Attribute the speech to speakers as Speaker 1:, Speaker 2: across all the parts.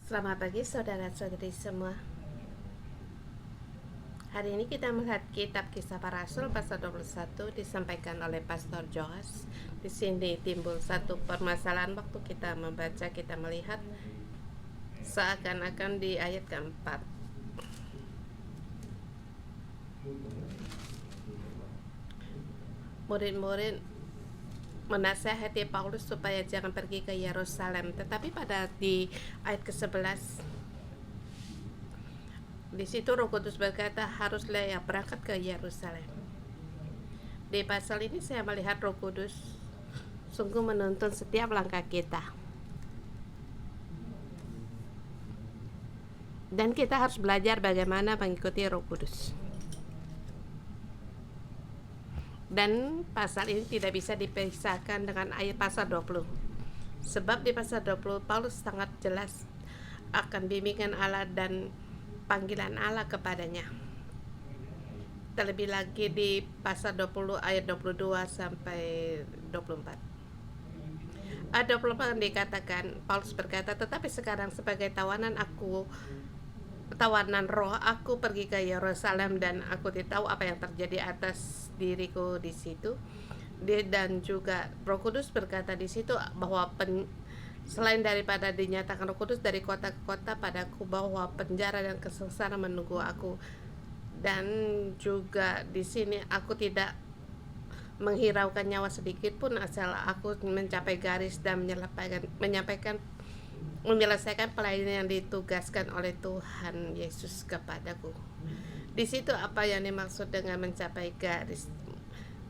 Speaker 1: Selamat pagi saudara-saudari semua. Hari ini kita melihat kitab Kisah Para Rasul pasal 21 disampaikan oleh Pastor Joas. Di sini timbul satu permasalahan waktu kita membaca, kita melihat seakan-akan di ayat keempat. Murid-murid menasehati Paulus supaya jangan pergi ke Yerusalem, tetapi pada di ayat ke-11 di situ Roh Kudus berkata haruslah ya berangkat ke Yerusalem. Di pasal ini saya melihat Roh Kudus sungguh menuntun setiap langkah kita. Dan kita harus belajar bagaimana mengikuti Roh Kudus. Dan pasal ini tidak bisa dipisahkan dengan ayat pasal 20. Sebab di pasal 20 Paulus sangat jelas akan bimbingan Allah dan panggilan Allah kepadanya. Terlebih lagi di pasal 20 ayat 22 sampai 24. Ayat 24 dikatakan, Paulus berkata, tetapi sekarang sebagai tawanan roh, aku pergi ke Yerusalem dan aku tidak tahu apa yang terjadi atas diriku di situ. Dan juga Roh Kudus berkata di situ bahwa selain daripada dinyatakan Roh Kudus dari kota ke kota padaku, bahwa penjara dan kesengsaraan menunggu aku. Dan juga di sini aku tidak menghiraukan nyawa sedikit pun asal aku mencapai garis dan menyelesaikan pelayanan yang ditugaskan oleh Tuhan Yesus kepadaku. Di situ apa yang dimaksud dengan mencapai garis?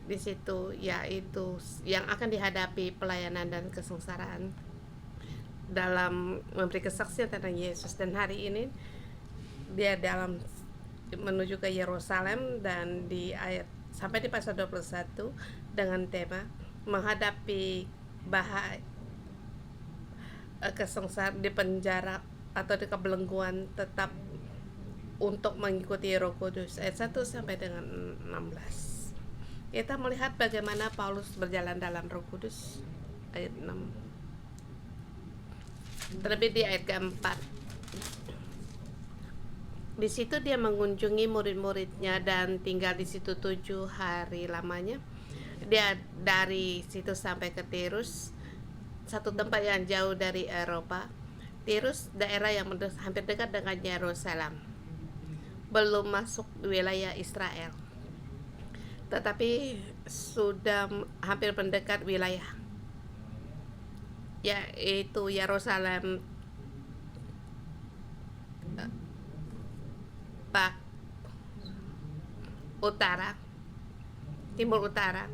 Speaker 1: Di situ yaitu yang akan dihadapi pelayanan dan kesengsaraan dalam memberi kesaksian tentang Yesus. Dan hari ini dia dalam menuju ke Yerusalem, dan di ayat sampai di pasal 21 dengan tema menghadapi kesengsaraan di penjara atau di kebelengguan tetap untuk mengikuti Roh Kudus, ayat 1 sampai dengan 16. Kita melihat bagaimana Paulus berjalan dalam Roh Kudus, ayat 6. Terlebih di ayat keempat, di situ dia mengunjungi murid-muridnya dan tinggal di situ 7 hari lamanya. Dia dari situ sampai ke Tirus, satu tempat yang jauh dari Eropa. Tirus daerah yang hampir dekat dengan Yerusalem, belum masuk wilayah Israel, tetapi sudah hampir mendekat wilayah, yaitu Yerusalem timur utara.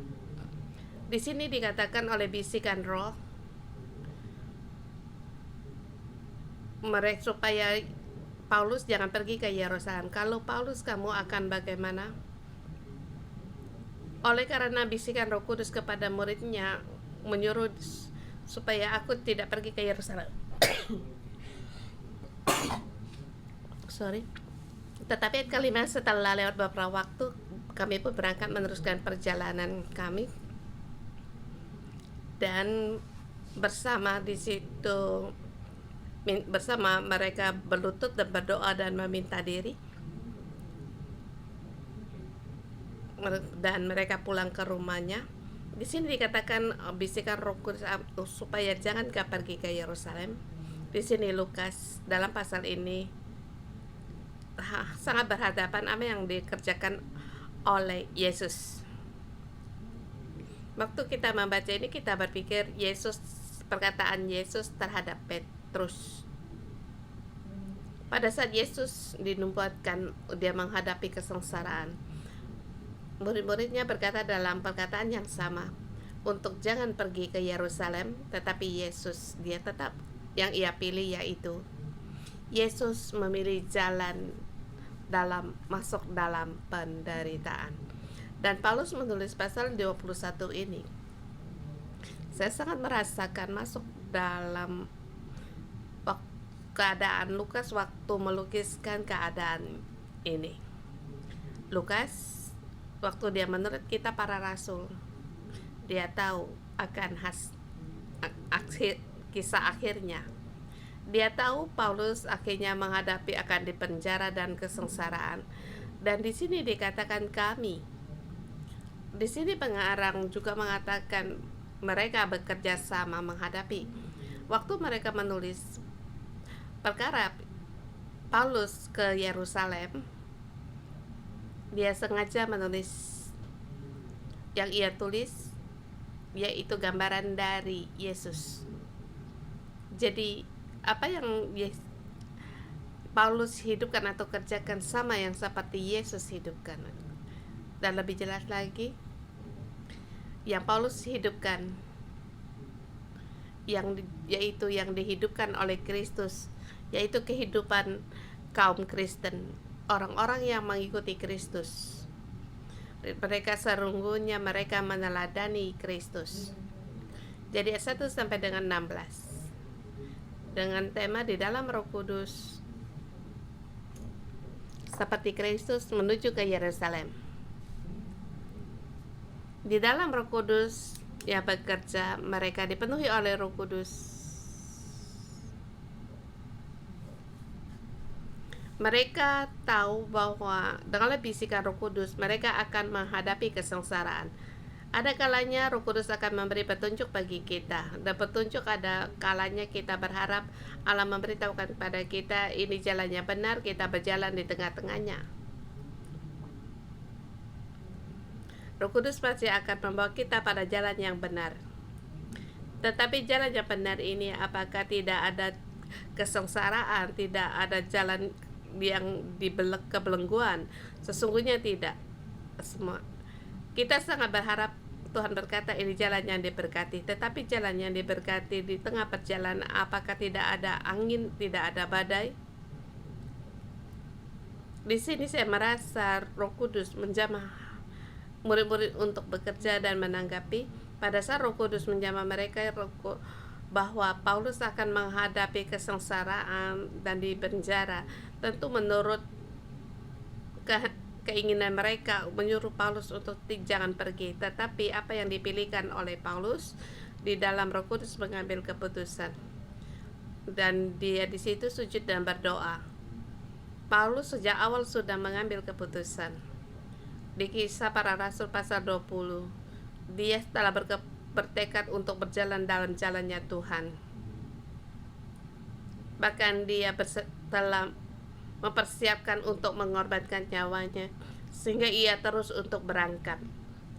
Speaker 1: Di sini dikatakan oleh bisikan roh mereka supaya Paulus jangan pergi ke Yerusalem. Kalau Paulus, kamu akan bagaimana? Oleh karena bisikan Roh Kudus kepada muridnya menyuruh supaya aku tidak pergi ke Yerusalem. Tetapi kelima, setelah lewat beberapa waktu, kami pun berangkat meneruskan perjalanan kami, dan bersama di situ bersama mereka berlutut dan berdoa dan meminta diri, dan mereka pulang ke rumahnya. Di sini dikatakan bisikan Roh Kudus supaya jangan pergi ke Yerusalem. Di sini Lukas dalam pasal ini sangat berhadapan apa yang dikerjakan oleh Yesus. Waktu kita membaca ini, kita berpikir perkataan Yesus terhadap Petrus. Pada saat Yesus dinubuatkan dia menghadapi kesengsaraan, murid-muridnya berkata dalam perkataan yang sama untuk jangan pergi ke Yerusalem, tetapi Yesus dia tetap yang ia pilih, yaitu Yesus memilih jalan masuk dalam penderitaan. Dan Paulus menulis pasal 21 ini. Saya sangat merasakan masuk dalam keadaan Lukas waktu melukiskan keadaan ini. Lukas waktu dia menurut kita para rasul, dia tahu akan kisah akhirnya. Dia tahu Paulus akhirnya menghadapi akan dipenjara dan kesengsaraan. Dan di sini dikatakan kami. Di sini pengarang juga mengatakan mereka bekerja sama menghadapi. Waktu mereka menulis perkara Paulus ke Yerusalem, dia sengaja menulis yang ia tulis yaitu gambaran dari Yesus. Jadi apa yang Paulus hidupkan atau kerjakan sama yang seperti Yesus hidupkan. Dan lebih jelas lagi, yang Paulus hidupkan yaitu yang dihidupkan oleh Kristus, yaitu kehidupan kaum Kristen, orang-orang yang mengikuti Kristus. Mereka sesungguhnya mereka meneladani Kristus. Jadi 1 sampai dengan 16. Dengan tema di dalam Roh Kudus seperti Kristus menuju ke Yerusalem. Di dalam Roh Kudus yang bekerja, mereka dipenuhi oleh Roh Kudus. Mereka tahu bahwa dengan bisikan Roh Kudus mereka akan menghadapi kesengsaraan. Ada kalanya Roh Kudus akan memberi petunjuk bagi kita, dan petunjuk ada kalanya kita berharap Allah memberitahukan kepada kita ini jalannya benar, kita berjalan di tengah-tengahnya. Roh Kudus pasti akan membawa kita pada jalan yang benar. Tetapi jalan yang benar ini apakah tidak ada kesengsaraan, tidak ada jalan yang kebelengguan? Sesungguhnya tidak. Semua kita sangat berharap Tuhan berkata ini jalan yang diberkati, tetapi jalan yang diberkati di tengah perjalanan apakah tidak ada angin, tidak ada badai? Di sini saya merasa Roh Kudus menjamah murid-murid untuk bekerja dan menanggapi. Pada saat Roh Kudus menjamah mereka bahwa Paulus akan menghadapi kesengsaraan dan dipenjara, tentu menurut keinginan mereka menyuruh Paulus untuk jangan pergi. Tetapi apa yang dipilihkan oleh Paulus di dalam Roh Kudus mengambil keputusan, dan dia di situ sujud dan berdoa. Paulus sejak awal sudah mengambil keputusan. Di Kisah Para Rasul pasal 20, dia telah bertekad untuk berjalan dalam jalannya Tuhan. Bahkan dia telah mempersiapkan untuk mengorbankan nyawanya, sehingga ia terus untuk berangkat.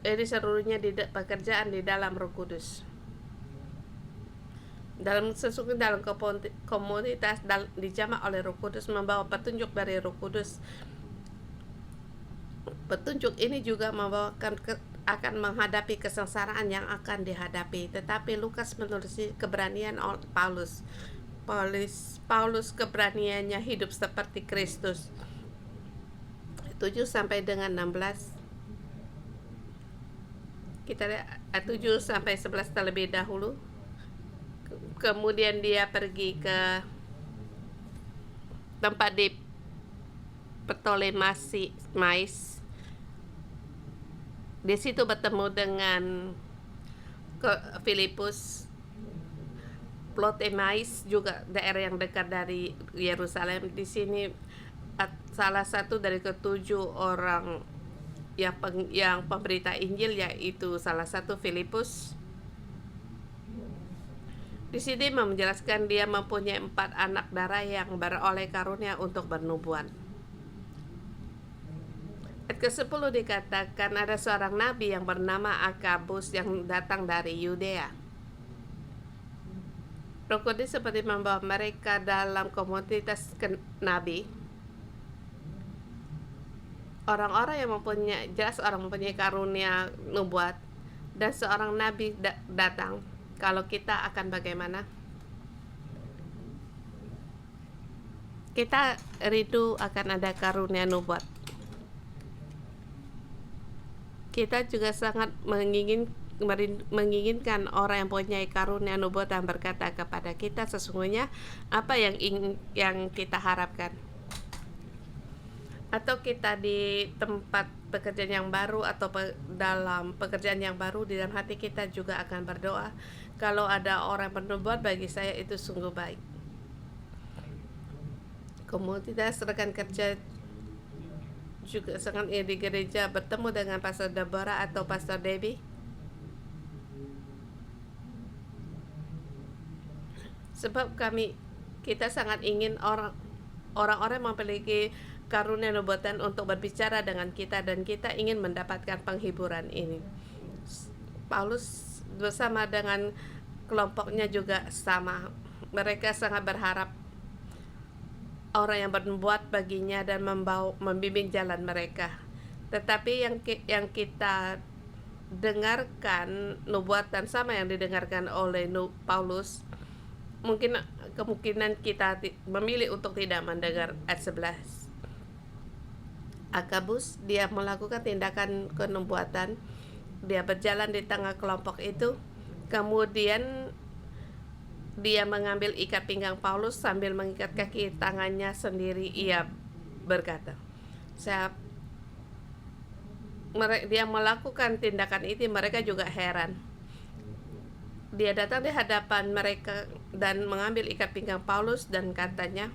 Speaker 1: Ini seluruhnya pekerjaan di dalam Roh Kudus. Sesungguhnya dalam komunitas dijamah oleh Roh Kudus, membawa petunjuk dari Roh Kudus. Petunjuk ini juga membawakan akan menghadapi kesengsaraan yang akan dihadapi. Tetapi Lukas menulis keberanian Paulus keberaniannya hidup seperti Kristus. 7 sampai dengan 16. Kita lihat 7 sampai 11 terlebih dahulu. Kemudian dia pergi ke tempat di Ptolemais. Di situ bertemu dengan Filipus. Ptolemais juga daerah yang dekat dari Yerusalem. Di sini salah satu dari ketujuh orang yang pemberita Injil, yaitu salah satu Filipus. Di sini menjelaskan dia mempunyai 4 anak darah yang beroleh karunia untuk bernubuat. Ayat ke-10 dikatakan ada seorang nabi yang bernama Agabus yang datang dari Yudea. Roh Kudus seperti membawa mereka dalam komunitas nabi. Orang-orang yang mempunyai karunia nubuat, dan seorang nabi datang. Kalau kita akan bagaimana? Kita rindu akan ada karunia nubuat. Kita juga sangat menginginkan orang yang punya karunia nubuat dan berkata kepada kita sesungguhnya apa yang kita harapkan. Atau kita di tempat pekerjaan yang baru atau dalam pekerjaan yang baru, di dalam hati kita juga akan berdoa, kalau ada orang bernubuat bagi saya itu sungguh baik. Komunitas rekan kerja juga sangat di gereja bertemu dengan Pastor Deborah atau Pastor Debbie. Sebab kita sangat ingin orang-orang memiliki karunia nubuatan untuk berbicara dengan kita, dan kita ingin mendapatkan penghiburan ini. Paulus bersama dengan kelompoknya juga sama. Mereka sangat berharap orang yang berbuat baginya dan membimbing jalan mereka. Tetapi yang kita dengarkan nubuatan sama yang didengarkan oleh Paulus, kemungkinan kita memilih untuk tidak mendengar. Ayat 11, Agabus, dia melakukan tindakan kenubuatan. Dia berjalan di tengah kelompok itu. Kemudian dia mengambil ikat pinggang Paulus sambil mengikat kaki tangannya sendiri. Ia berkata, dia melakukan tindakan itu, mereka juga heran. Dia datang di hadapan mereka dan mengambil ikat pinggang Paulus dan katanya,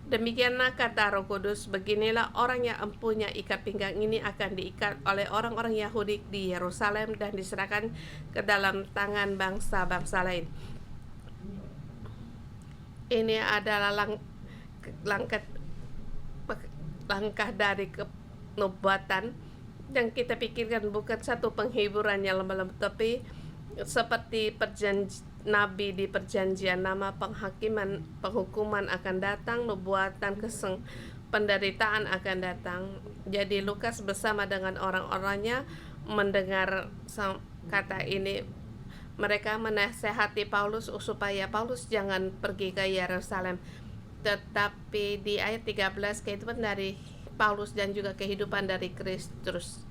Speaker 1: demikianlah kata Roh Kudus, beginilah orang yang empunya ikat pinggang ini akan diikat oleh orang-orang Yahudi di Yerusalem dan diserahkan ke dalam tangan bangsa-bangsa lain. Ini adalah langkah dari kenubuatan yang kita pikirkan bukan satu penghiburan yang lemah-lemah, tapi seperti Nabi di perjanjian lama, penghukuman akan datang, nubuatan penderitaan akan datang. Jadi Lukas bersama dengan orang-orangnya mendengar kata ini. Mereka menasehati Paulus supaya Paulus jangan pergi ke Yerusalem. Tetapi di ayat 13, kehidupan dari Paulus dan juga kehidupan dari Kristus.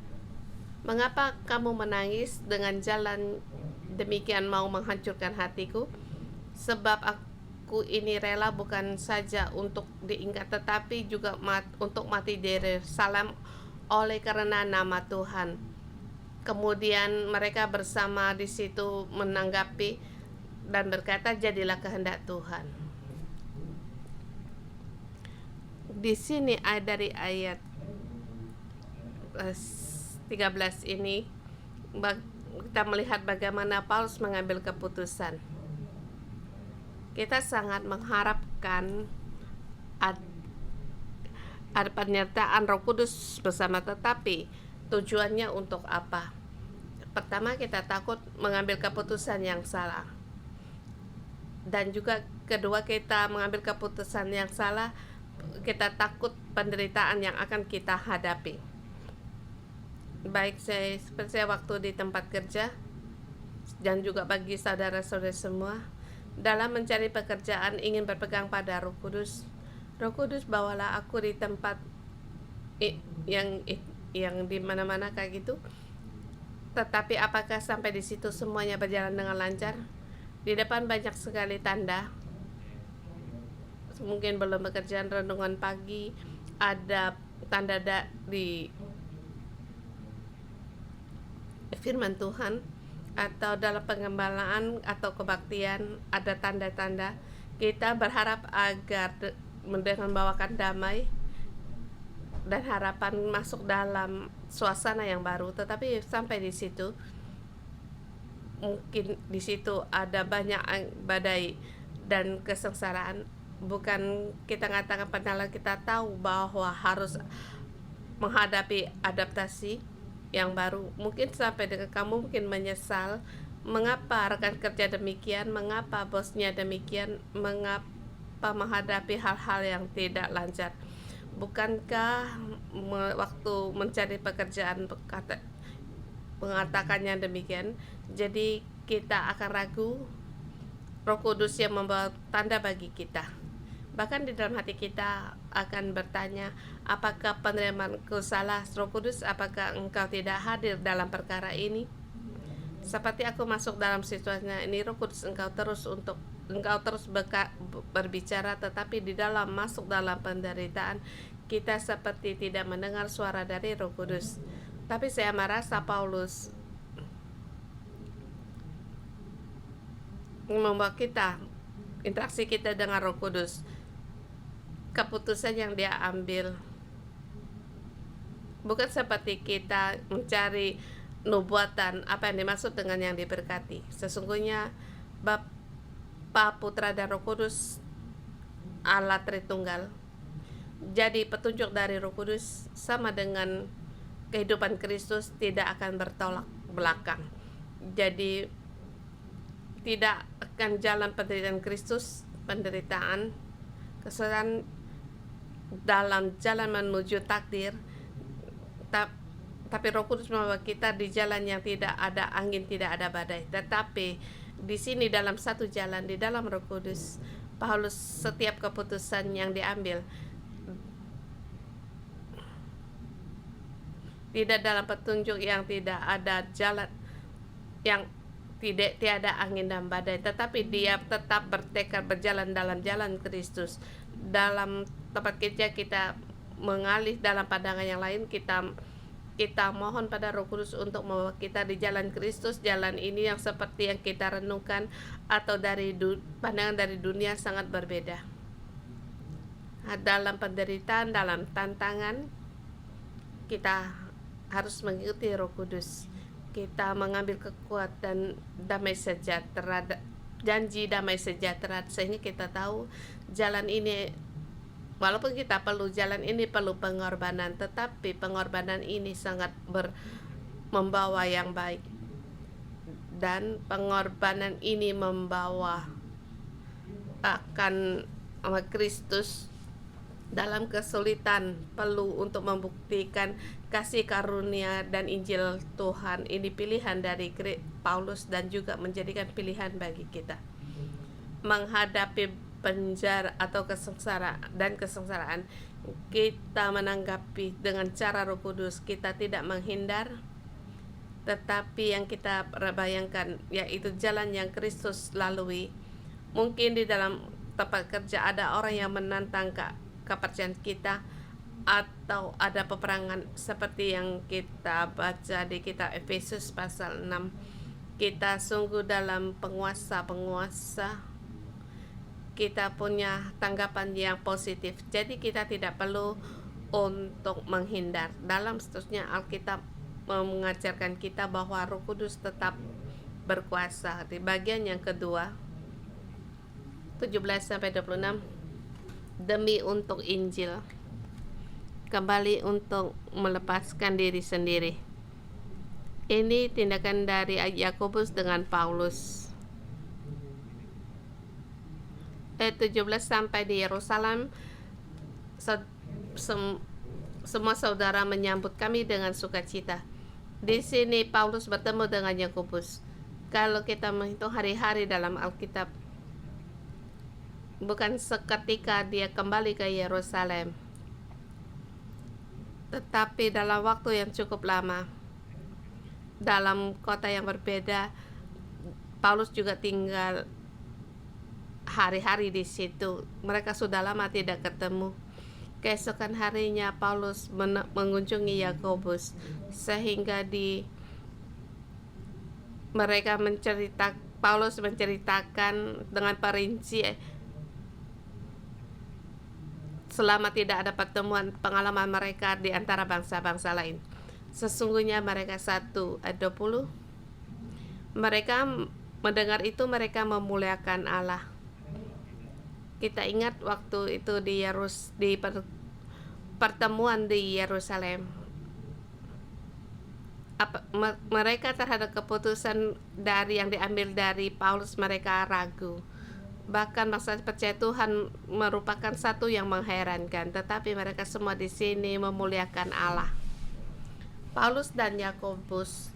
Speaker 1: Mengapa kamu menangis dengan jalan demikian mau menghancurkan hatiku? Sebab aku ini rela bukan saja untuk diingat, tetapi juga untuk mati di Yerusalem oleh karena nama Tuhan. Kemudian mereka bersama di situ menanggapi dan berkata, jadilah kehendak Tuhan. Di sini dari ayat 13 ini kita melihat bagaimana Paulus mengambil keputusan. Kita sangat mengharapkan ada penyertaan Roh Kudus bersama, tetapi tujuannya untuk apa? Pertama, kita takut mengambil keputusan yang salah. Dan juga kedua, kita mengambil keputusan yang salah, kita takut penderitaan yang akan kita hadapi. Baik seperti waktu di tempat kerja, dan juga bagi saudara-saudara semua, dalam mencari pekerjaan ingin berpegang pada Roh Kudus. Roh Kudus, bawalah aku di tempat yang di mana-mana kayak gitu. Tetapi apakah sampai di situ semuanya berjalan dengan lancar? Di depan banyak sekali tanda. Mungkin belum pekerjaan renungan pagi, ada tanda di firman Tuhan, atau dalam pengembalaan atau kebaktian ada tanda-tanda. Kita berharap agar dengan membawakan damai dan harapan masuk dalam suasana yang baru, tetapi sampai di situ mungkin di situ ada banyak badai dan kesengsaraan. Bukan kita katakan padahal kita tahu bahwa harus menghadapi adaptasi yang baru. Mungkin sampai dengan kamu mungkin menyesal, mengapa rekan kerja demikian, mengapa bosnya demikian, mengapa menghadapi hal-hal yang tidak lancar. Bukankah waktu mencari pekerjaan mengatakannya demikian? Jadi kita akan ragu. Roh Kudus yang membawa tanda bagi kita. Bahkan di dalam hati kita akan bertanya, apakah penerimaanku salah, Roh Kudus? Apakah engkau tidak hadir dalam perkara ini? Seperti aku masuk dalam situasinya ini, Roh Kudus, engkau terus berbicara, tetapi di dalam masuk dalam penderitaan kita seperti tidak mendengar suara dari Roh Kudus. Tapi saya merasa Paulus membawa kita, interaksi kita dengan Roh Kudus. keputusan yang dia ambil. Bukan seperti kita mencari nubuatan apa yang dimaksud dengan yang diberkati. Sesungguhnya Bapa, Putra, dan Roh Kudus Allah Tritunggal. Jadi petunjuk dari Roh Kudus sama dengan kehidupan Kristus tidak akan bertolak belakang. Jadi tidak akan jalan penderitaan Kristus, penderitaan, kesulitan dalam jalan menuju takdir, tapi Roh Kudus membawa kita di jalan yang tidak ada angin, tidak ada badai. Tetapi di sini dalam satu jalan, di dalam Roh Kudus, Paulus setiap keputusan yang diambil tidak dalam petunjuk yang tidak ada jalan, yang tiada angin dan badai, tetapi dia tetap bertekad berjalan dalam jalan Kristus. Dalam tempat kerja kita mengalih dalam pandangan yang lain, kita mohon pada Roh Kudus untuk membawa kita di jalan Kristus. Jalan ini yang seperti yang kita renungkan atau dari pandangan dari dunia sangat berbeda. Dalam penderitaan, dalam tantangan, kita harus mengikuti Roh Kudus. Kita mengambil kekuatan damai sejahtera, janji damai sejahtera, sehingga kita tahu jalan ini, walaupun kita perlu jalan ini perlu pengorbanan, tetapi pengorbanan ini sangat membawa yang baik, dan pengorbanan ini membawa akan Kristus dalam kesulitan, perlu untuk membuktikan kasih karunia dan Injil Tuhan. Ini pilihan dari Paulus dan juga menjadikan pilihan bagi kita menghadapi penjara atau kesengsaraan. Kita menanggapi dengan cara Roh Kudus. Kita tidak menghindar, tetapi yang kita bayangkan yaitu jalan yang Kristus lalui. Mungkin di dalam tempat kerja ada orang yang menantang kepercayaan kita, atau ada peperangan seperti yang kita baca di kitab Efesus pasal 6. Kita sungguh dalam penguasa, kita punya tanggapan yang positif. Jadi kita tidak perlu untuk menghindar. Dalam seterusnya Alkitab mengajarkan kita bahwa Roh Kudus tetap berkuasa. Di bagian yang kedua 17-26, demi untuk Injil, kembali untuk melepaskan diri sendiri. Ini tindakan dari Yakobus dengan Paulus. 17 sampai di Yerusalem, semua saudara menyambut kami dengan sukacita. Di sini Paulus bertemu dengan Yakobus. Kalau kita menghitung hari-hari dalam Alkitab, bukan seketika dia kembali ke Yerusalem, tetapi dalam waktu yang cukup lama, dalam kota yang berbeda. Paulus juga tinggal hari-hari di situ. Mereka sudah lama tidak ketemu. Keesokan harinya Paulus mengunjungi Yakobus, sehingga Paulus menceritakan dengan perinci selama tidak ada pertemuan pengalaman mereka di antara bangsa-bangsa lain. Sesungguhnya mereka 1:20. Mereka mendengar itu, mereka memuliakan Allah. Kita ingat waktu itu di pertemuan di Yerusalem, mereka terhadap keputusan yang diambil dari Paulus, mereka ragu. Bahkan maksud percaya Tuhan merupakan satu yang mengherankan, tetapi mereka semua di sini memuliakan Allah. Paulus dan Yakobus,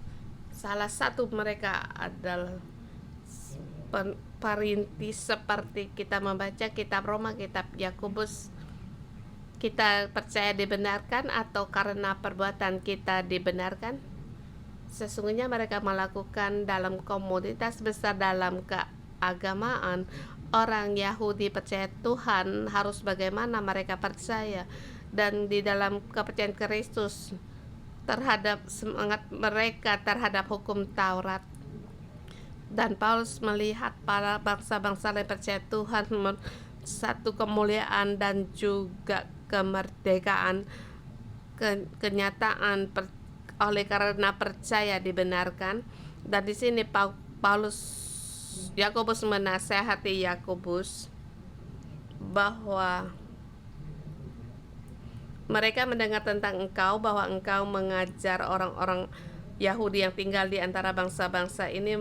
Speaker 1: salah satu mereka adalah perintis. Seperti kita membaca kitab Roma, kitab Yakobus, kita percaya dibenarkan atau karena perbuatan kita dibenarkan. Sesungguhnya mereka melakukan dalam komunitas besar dalam keagamaan. Orang Yahudi percaya Tuhan harus bagaimana mereka percaya, dan di dalam kepercayaan Kristus terhadap semangat mereka terhadap hukum Taurat. Dan Paulus melihat para bangsa-bangsa yang percaya Tuhan satu kemuliaan dan juga kemerdekaan, kenyataan oleh karena percaya dibenarkan. Dan di sini Yakobus menasehati Yakobus bahwa mereka mendengar tentang engkau, bahwa engkau mengajar orang-orang Yahudi yang tinggal di antara bangsa-bangsa ini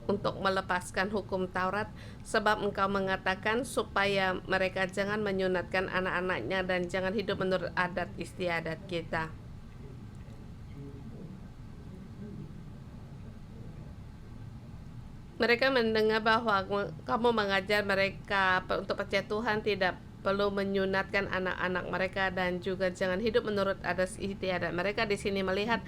Speaker 1: untuk melepaskan hukum Taurat, sebab engkau mengatakan supaya mereka jangan menyunatkan anak-anaknya dan jangan hidup menurut adat istiadat kita. Mereka mendengar bahwa kamu mengajar mereka untuk percaya Tuhan, tidak perlu menyunatkan anak-anak mereka, dan juga jangan hidup menurut adat istiadat. Mereka di sini melihat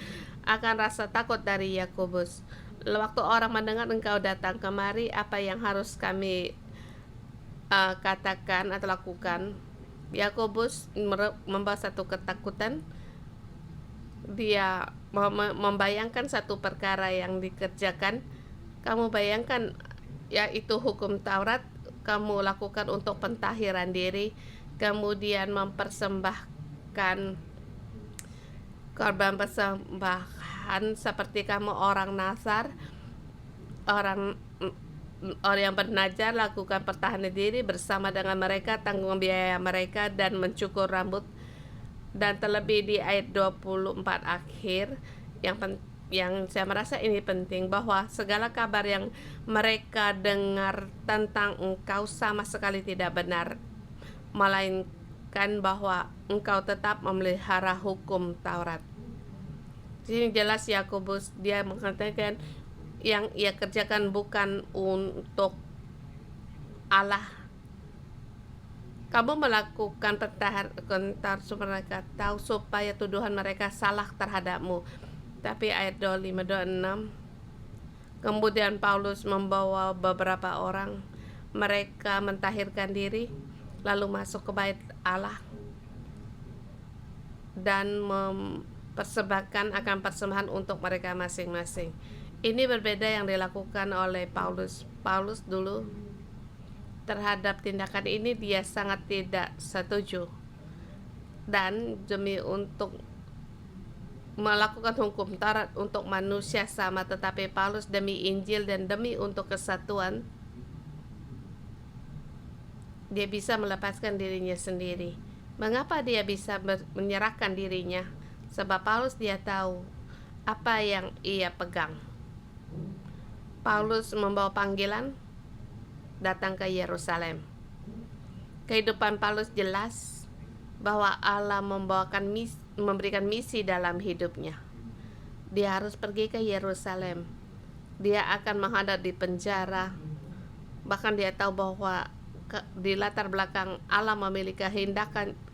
Speaker 1: akan rasa takut dari Yakobus. Waktu orang mendengar engkau datang kemari, apa yang harus kami katakan atau lakukan? Yakobus membawa satu ketakutan. Dia membayangkan satu perkara yang dikerjakan. Kamu bayangkan, yaitu hukum Taurat, kamu lakukan untuk pentahiran diri, kemudian mempersembahkan korban persembahan seperti kamu orang Nasar, orang yang bernajar, lakukan pertahanan diri bersama dengan mereka, tanggung biaya mereka, dan mencukur rambut. Dan terlebih di ayat 24 akhir, yang saya merasa ini penting, bahwa segala kabar yang mereka dengar tentang engkau sama sekali tidak benar, melainkan bahwa engkau tetap memelihara hukum Taurat. Ini jelas Yakobus, dia mengatakan yang ia kerjakan bukan untuk Allah. Kamu melakukan pertahanan supaya mereka tahu, supaya tuduhan mereka salah terhadapmu. Tapi ayat 25-26, kemudian Paulus membawa beberapa orang, mereka mentahirkan diri, lalu masuk ke bait Allah dan mempersembahkan akan persembahan untuk mereka masing-masing. Ini berbeda yang dilakukan oleh Paulus. Paulus dulu terhadap tindakan ini dia sangat tidak setuju, dan demi untuk melakukan hukum Taurat untuk manusia sama, tetapi Paulus demi Injil dan demi untuk kesatuan, dia bisa melepaskan dirinya sendiri. Mengapa dia bisa menyerahkan dirinya? Sebab Paulus dia tahu apa yang ia pegang. Paulus membawa panggilan datang ke Yerusalem. Kehidupan Paulus jelas bahwa Allah memberikan misi dalam hidupnya. Dia harus pergi ke Yerusalem. Dia akan menghadap di penjara. Bahkan dia tahu bahwa di latar belakang Allah memiliki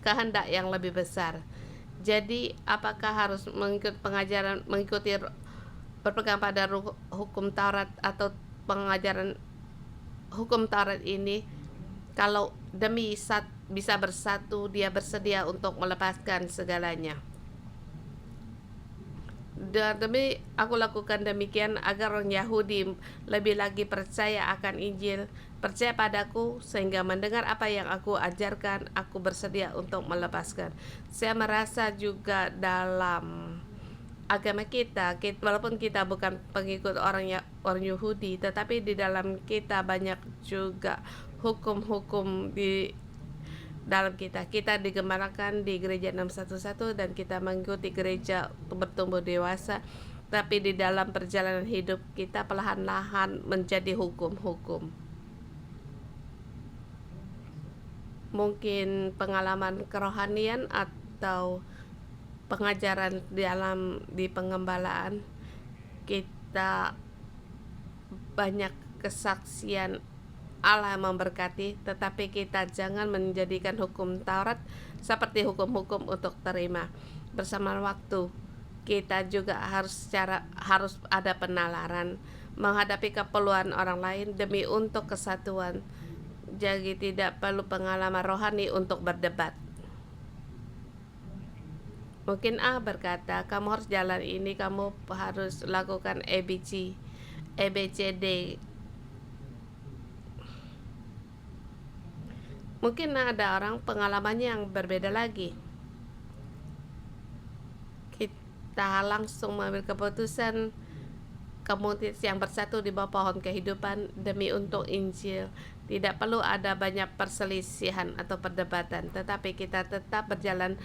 Speaker 1: kehendak yang lebih besar. Jadi apakah harus mengikuti berpegang pada hukum Taurat atau pengajaran hukum Taurat ini? Kalau demi bisa bersatu, dia bersedia untuk melepaskan segalanya. Dan aku lakukan demikian agar orang Yahudi lebih lagi percaya akan Injil, percaya padaku, sehingga mendengar apa yang aku ajarkan, aku bersedia untuk melepaskan. Saya merasa juga dalam agama kita, walaupun kita bukan pengikut orang Yahudi, tetapi di dalam kita banyak juga hukum-hukum di dalam kita digembalakan di gereja 611 dan kita mengikuti gereja untuk bertumbuh dewasa, tapi di dalam perjalanan hidup kita perlahan-lahan menjadi hukum-hukum. Mungkin pengalaman kerohanian atau pengajaran di pengembalaan, kita banyak kesaksian Allah memberkati, tetapi kita jangan menjadikan hukum Taurat seperti hukum-hukum untuk terima. Bersama waktu, kita juga harus ada penalaran, menghadapi keperluan orang lain demi untuk kesatuan. Jadi tidak perlu pengalaman rohani untuk berdebat. Mungkin berkata, kamu harus jalan ini, kamu harus lakukan ABCD. Mungkin ada orang pengalamannya yang berbeda lagi. Kita langsung mengambil keputusan komunitas yang bersatu di bawah pohon kehidupan demi untuk Injil. Tidak perlu ada banyak perselisihan atau perdebatan, tetapi kita tetap berjalan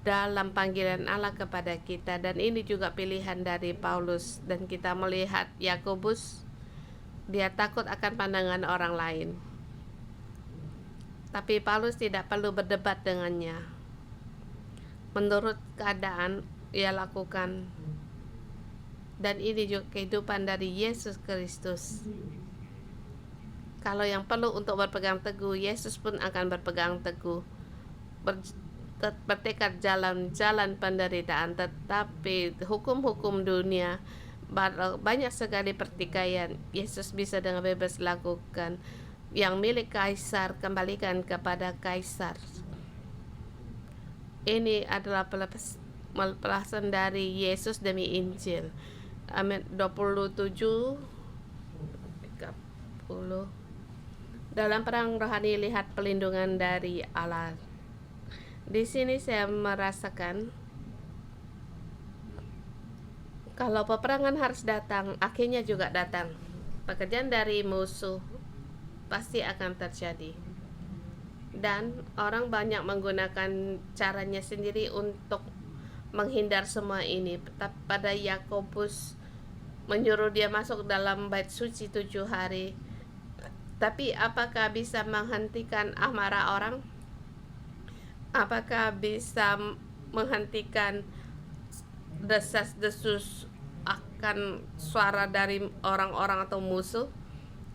Speaker 1: dalam panggilan Allah kepada kita. Dan ini juga pilihan dari Paulus. Dan kita melihat Yakobus, dia takut akan pandangan orang lain, tapi Paulus tidak perlu berdebat dengannya. Menurut keadaan ia lakukan. Dan ini juga kehidupan dari Yesus Kristus. Kalau yang perlu untuk berpegang teguh, Yesus pun akan berpegang teguh, bertekad jalan-jalan penderitaan. Tetapi hukum-hukum dunia, banyak sekali pertikaian, Yesus bisa dengan bebas lakukan. Yang milik kaisar kembalikan kepada kaisar. Ini adalah pelepasan dari Yesus demi Injil. Amin. 27 30. Dalam perang rohani lihat pelindungan dari Allah. Di sini saya merasakan kalau peperangan harus datang, akhirnya juga datang. Pekerjaan dari musuh pasti akan terjadi. Dan orang banyak menggunakan caranya sendiri untuk menghindar semua ini. Pada Yakobus menyuruh dia masuk dalam bait suci 7 hari. Tapi apakah bisa menghentikan amarah orang? Apakah bisa menghentikan desas-desus akan suara dari orang-orang atau musuh?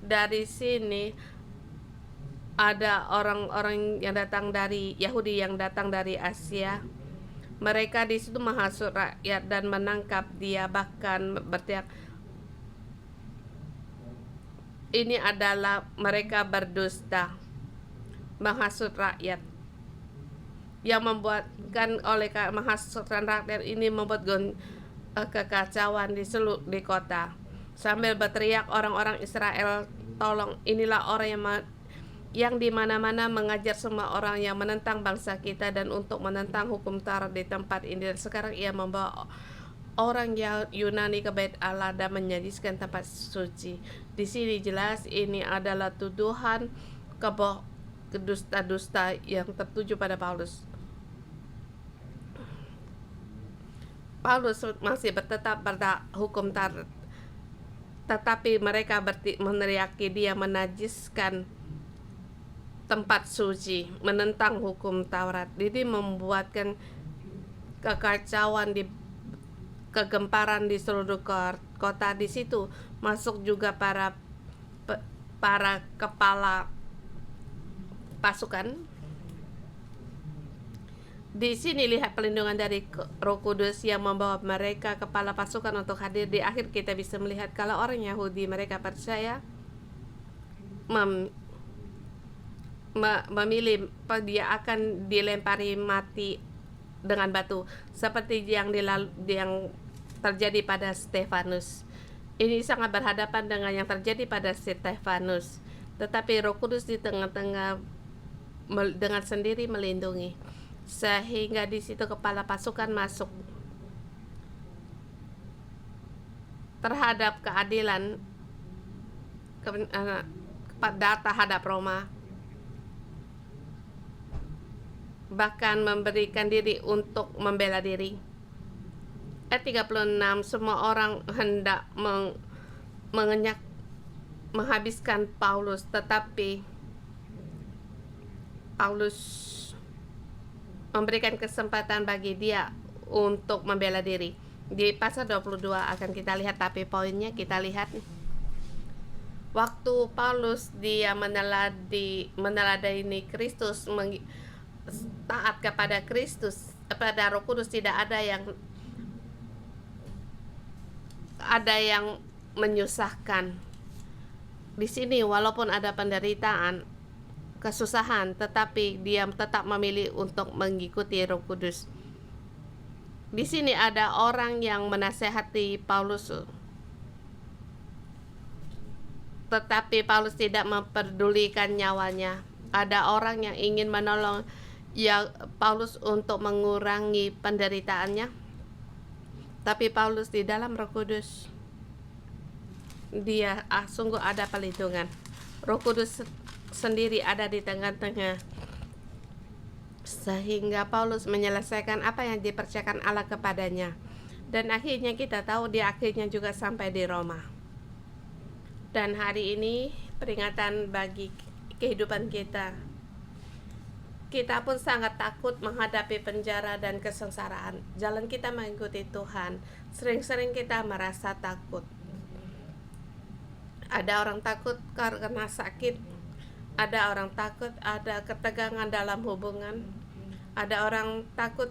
Speaker 1: Dari sini ada orang-orang yang datang dari Yahudi, yang datang dari Asia. Mereka di situ menghasut rakyat dan menangkap dia, bahkan berteriak, ini adalah mereka berdusta, menghasut rakyat. Yang membuatkan oleh menghasutkan rakyat ini membuat kekacauan di kota. Sambil berteriak orang-orang Israel, tolong, inilah orang yang di mana-mana mengajar semua orang yang menentang bangsa kita dan untuk menentang hukum Taurat di tempat ini. Dan sekarang ia membawa orang yang Yunani ke bait Allah dan menyajikan tempat suci. Di sini jelas ini adalah tuduhan kedusta-dusta yang tertuju pada Paulus. Paulus masih bertetap pada hukum Taurat, tetapi mereka meneriaki dia menajiskan tempat suci, menentang hukum Taurat. Ini membuatkan kekacauan, kegemparan di seluruh kota. Di situ masuk juga para kepala pasukan. Di sini lihat pelindungan dari Roh Kudus yang membawa mereka kepala pasukan untuk hadir. Di akhir kita bisa melihat kalau orang Yahudi mereka percaya memilih dia akan dilempari mati dengan batu seperti yang terjadi pada Stefanus. Ini sangat berhadapan dengan yang terjadi pada Stefanus. Tetapi Roh Kudus di tengah-tengah dengan sendiri melindungi, sehingga di situ kepala pasukan masuk terhadap keadilan terhadap Roma, bahkan memberikan diri untuk membela diri. Ayat 36, semua orang hendak menghabiskan Paulus, tetapi Paulus memberikan kesempatan bagi dia untuk membela diri. Di pasal 22 akan kita lihat, tapi poinnya kita lihat waktu Paulus dia meneladani Kristus, taat kepada Kristus, kepada Roh Kudus, tidak ada yang menyusahkan. Di sini walaupun ada penderitaan, kesusahan, tetapi dia tetap memilih untuk mengikuti Roh Kudus. Di sini ada orang yang menasehati Paulus, tetapi Paulus tidak memperdulikan nyawanya. Ada orang yang ingin menolong ya Paulus untuk mengurangi penderitaannya, tapi Paulus di dalam Roh Kudus dia sungguh ada pelindungan. Roh Kudus sendiri ada di tengah-tengah, sehingga Paulus menyelesaikan apa yang dipercayakan Allah kepadanya. Dan akhirnya kita tahu dia akhirnya juga sampai di Roma. Dan hari ini peringatan bagi kehidupan kita. Kita pun sangat takut menghadapi penjara dan kesengsaraan. Jalan kita mengikuti Tuhan, sering-sering kita merasa takut. Ada orang takut karena sakit, ada orang takut ada ketegangan dalam hubungan, ada orang takut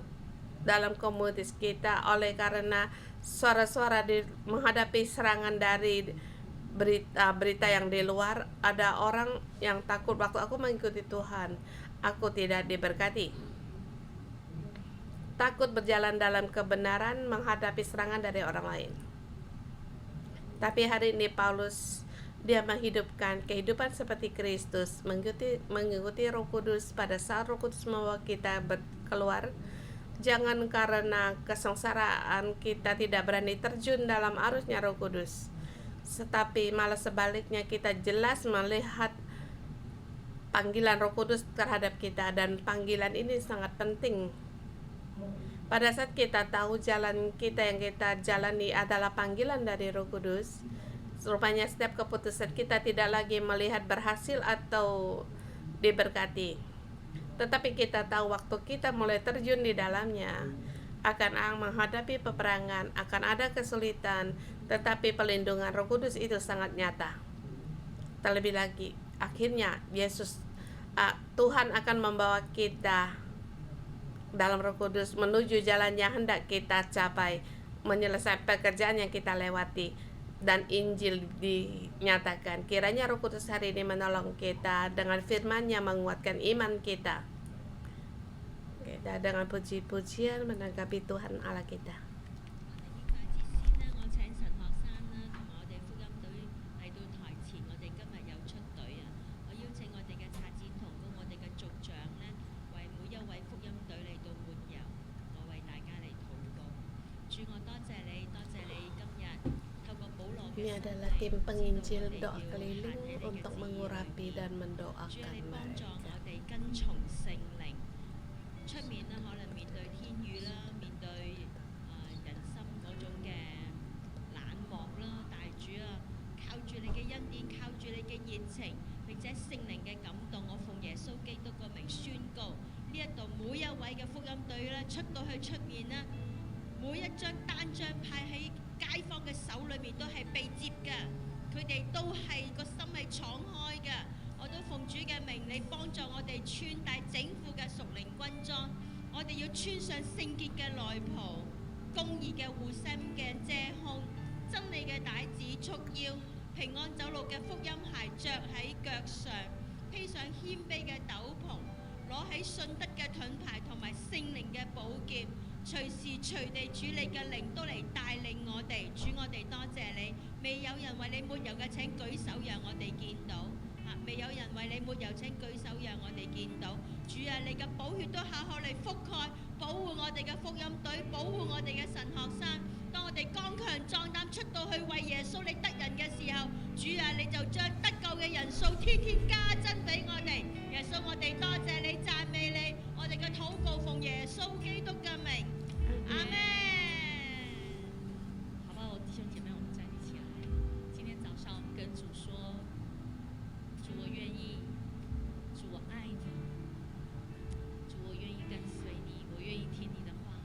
Speaker 1: dalam komunitas kita oleh karena suara-suara menghadapi serangan dari berita yang di luar. Ada orang yang takut waktu aku mengikuti Tuhan, aku tidak diberkati. Takut berjalan dalam kebenaran menghadapi serangan dari orang lain. Tapi hari ini Paulus dia menghidupkan kehidupan seperti Kristus, mengikuti Roh Kudus. Pada saat Roh Kudus membawa kita keluar, jangan karena kesengsaraan kita tidak berani terjun dalam arusnya Roh Kudus, tetapi malah sebaliknya kita jelas melihat panggilan Roh Kudus terhadap kita, dan panggilan ini sangat penting. Pada saat kita tahu jalan kita yang kita jalani adalah panggilan dari Roh Kudus, rupanya setiap keputusan kita tidak lagi melihat berhasil atau diberkati, tetapi kita tahu waktu kita mulai terjun di dalamnya akan menghadapi peperangan, akan ada kesulitan, tetapi pelindungan Roh Kudus itu sangat nyata. Terlebih lagi akhirnya Tuhan akan membawa kita dalam Roh Kudus menuju jalan yang hendak kita capai, menyelesaikan pekerjaan yang kita lewati, dan Injil dinyatakan. Kiranya Roh Kudus hari ini menolong kita dengan firman-Nya, menguatkan iman kita. Kita dengan puji-pujian menanggapi Tuhan Allah kita. Ini adalah tim penginjil doa keliling untuk mengurapi dan mendoakan mereka.
Speaker 2: 出面咧，可能面對天雨啦，面對人心嗰種嘅冷漠啦，大主啊，靠住你嘅恩典，靠住你嘅熱情，並且聖靈嘅感動，我奉耶穌基督個名宣告，呢一度每一位嘅福音隊咧出到去出面咧，每一張單張派喺街坊嘅手裏面都係被接嘅，佢哋都係個心係敞開嘅。我都奉主嘅名，你幫助我哋穿戴整副嘅屬靈軍裝，我哋要穿上聖潔嘅內袍，公義嘅護心鏡遮胸，真理嘅帶子束腰，平安走路嘅福音鞋着喺腳上，披上謙卑嘅斗篷，攞起信德嘅盾牌同埋聖靈嘅寶劍，隨時隨地主你嘅靈都嚟帶領我哋。主，我哋多謝你，未有人為你抹油嘅請舉手讓我哋見到。未有人為你抹油請舉手讓我哋見到。主啊，你嘅寶血都下下嚟覆蓋保護我哋嘅福音隊，保護我哋嘅神學生。當我哋剛強壯膽出到去為耶穌你得人嘅時候，主啊，你就將得救嘅人數天天加增俾我哋。耶穌，我哋多謝你，讚美你，我哋嘅禱告奉耶穌基督嘅名，阿們。好吧，我弟兄姐妹，我們站立起來。今天早上我們跟主說，主，我願意，主，我愛你，主，我願意跟隨你，我願意聽你的話。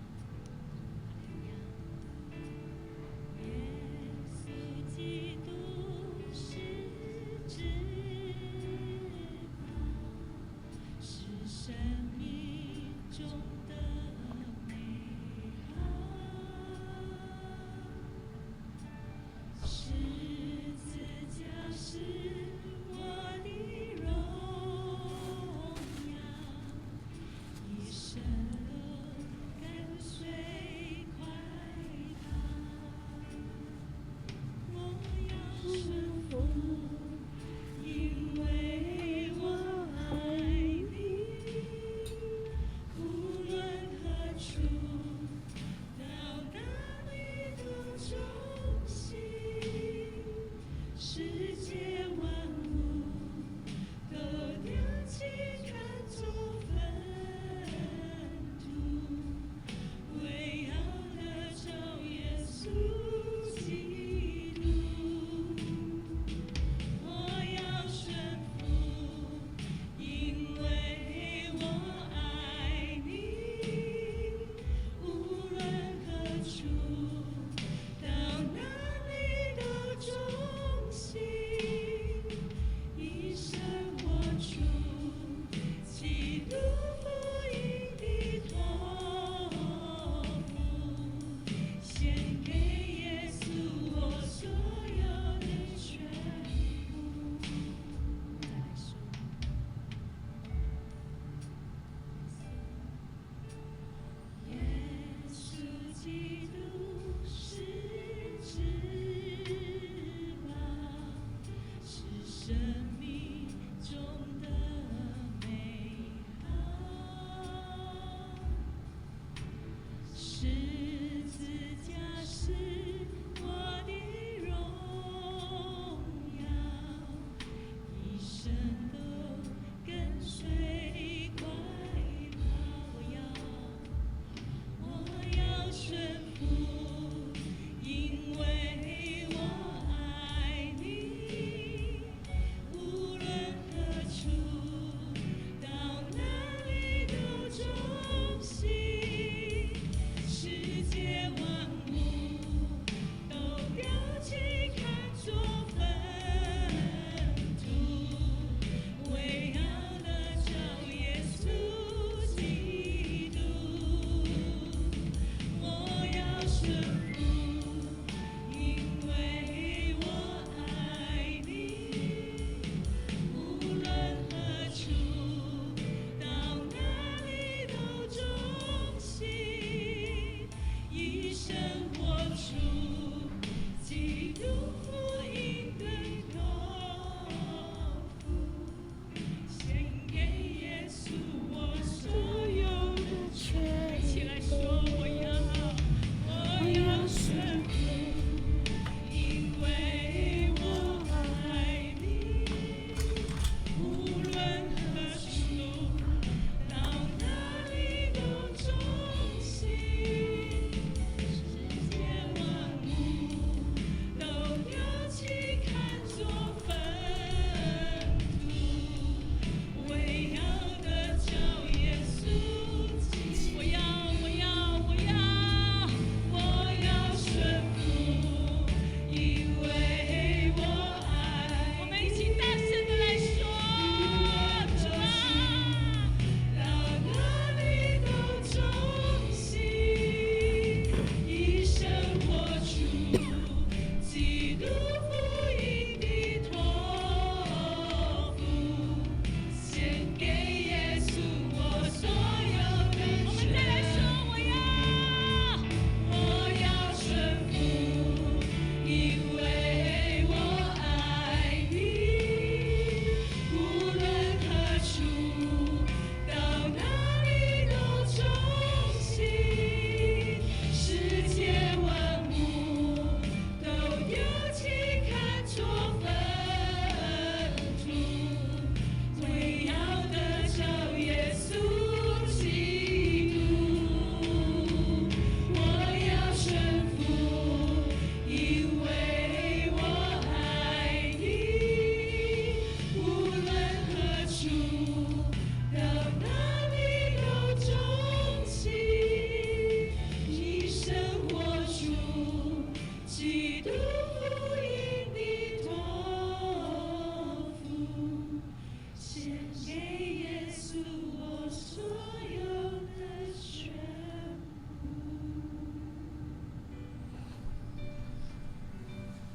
Speaker 2: 耶穌基督是至寶，是生命中的美。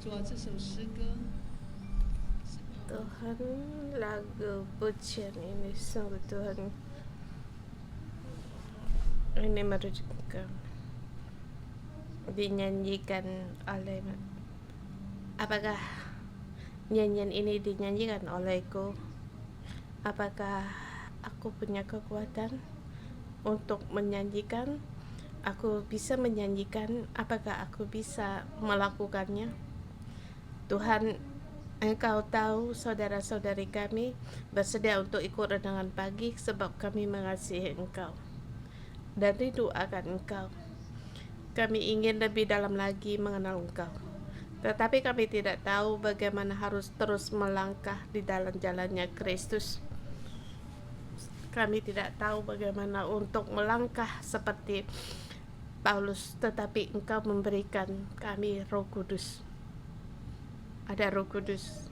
Speaker 3: 主啊，这首诗歌
Speaker 1: Tuhan, lagu pujian ini sungguh Tuhan ini merujukan dinyanyikan oleh, apakah nyanyian ini dinyanyikan olehku? Apakah aku punya kekuatan untuk menyanyikan? Aku bisa menyanyikan? Apakah aku bisa melakukannya? Tuhan, Engkau tahu saudara-saudari kami bersedia untuk ikut renungan pagi sebab kami mengasihi Engkau dan rindu akan Engkau. Kami ingin lebih dalam lagi mengenal Engkau, tetapi kami tidak tahu bagaimana harus terus melangkah di dalam jalannya Kristus. Kami tidak tahu bagaimana untuk melangkah seperti Paulus, tetapi Engkau memberikan kami Roh Kudus. Ada Roh Kudus.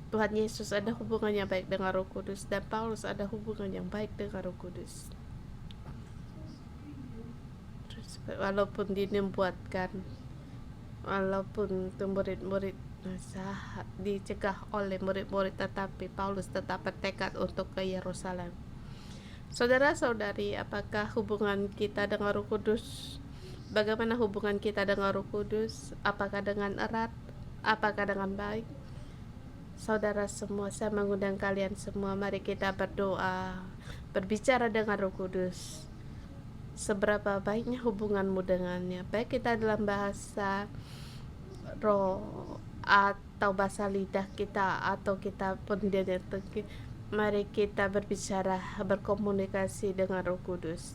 Speaker 1: Tuhan Yesus ada hubungan yang baik dengan Roh Kudus, dan Paulus ada hubungan yang baik dengan Roh Kudus. Terus, walaupun dinubuatkan, walaupun murid-murid dicegah oleh murid-murid, tetapi Paulus tetap bertekad untuk ke Yerusalem. Saudara-saudari, apakah hubungan kita dengan Roh Kudus? Bagaimana hubungan kita dengan Roh Kudus? Apakah dengan erat? Apakah dengan baik? Saudara semua, saya mengundang kalian semua, mari kita berdoa, berbicara dengan Roh Kudus. Seberapa baiknya hubunganmu dengannya, baik kita dalam bahasa roh atau bahasa lidah kita, atau kita pun mari kita berbicara, berkomunikasi dengan Roh Kudus.